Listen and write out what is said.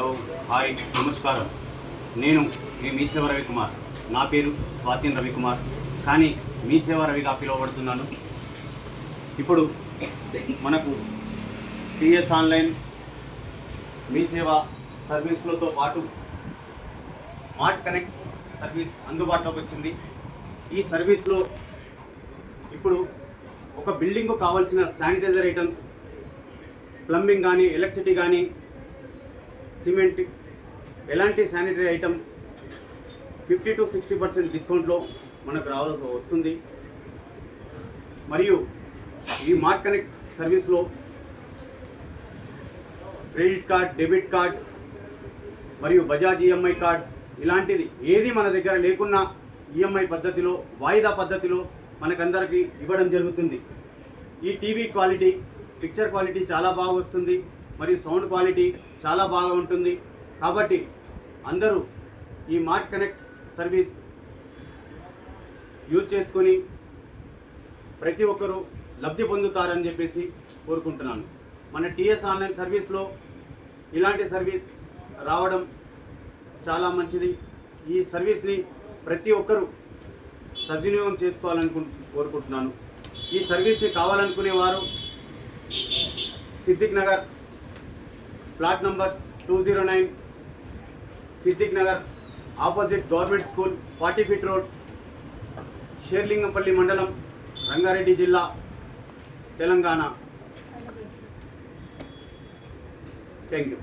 Hello, hi, నమస్కారం. నేను మీ సేవ రవికుమార్. నా పేరు స్వాతిన్ రవికుమార్, కానీ మీ సేవ రవిగా పిలువబడుతున్నాను. ఇప్పుడు మనకు టీఎస్ ఆన్లైన్ మీ సేవ సర్వీసులతో పాటు స్మార్ట్ కనెక్ట్ సర్వీస్ అందుబాటులోకి వచ్చింది. ఈ సర్వీస్లో ఇప్పుడు ఒక బిల్డింగ్కు కావాల్సిన శానిటైజర్ ఐటమ్స్, ప్లంబింగ్ కానీ, ఎలక్ట్రిసిటీ కానీ, సిమెంట్, ఎలాంటి శానిటరీ ఐటమ్స్ 50 to 60% డిస్కౌంట్లో మనకు రావాల్సి వస్తుంది. మరియు ఈ స్మార్ట్ కనెక్ట్ సర్వీస్లో క్రెడిట్ కార్డ్, డెబిట్ కార్డ్ మరియు బజాజ్ ఈఎంఐ కార్డ్ ఇలాంటిది ఏది మన దగ్గర లేకున్నా ఈఎంఐ పద్ధతిలో, వాయిదా పద్ధతిలో మనకందరికీ ఇవ్వడం జరుగుతుంది. ఈ టీవీ క్వాలిటీ, పిక్చర్ క్వాలిటీ చాలా బాగా వస్తుంది మరియు సౌండ్ క్వాలిటీ చాలా బాగా ఉంటుంది. కాబట్టి అందరూ ఈ స్మార్ట్ కనెక్ట్ సర్వీస్ యూజ్ చేసుకొని ప్రతి ఒక్కరూ లబ్ధి పొందుతారని చెప్పేసి కోరుకుంటున్నాను. మన టీఎస్ ఆన్లైన్ సర్వీస్లో ఇలాంటి సర్వీస్ రావడం చాలా మంచిది. ఈ సర్వీస్ని ప్రతి ఒక్కరూ సద్వినియోగం చేసుకోవాలని కోరుకుంటున్నాను. ఈ సర్వీస్ని కావాలనుకునేవారు Siddiq Nagar plot number 209, Siddiq Nagar opposite government school, 40 feet road, Serilingampally మండలం, రంగారెడ్డి జిల్లా, తెలంగాణ. Thank you.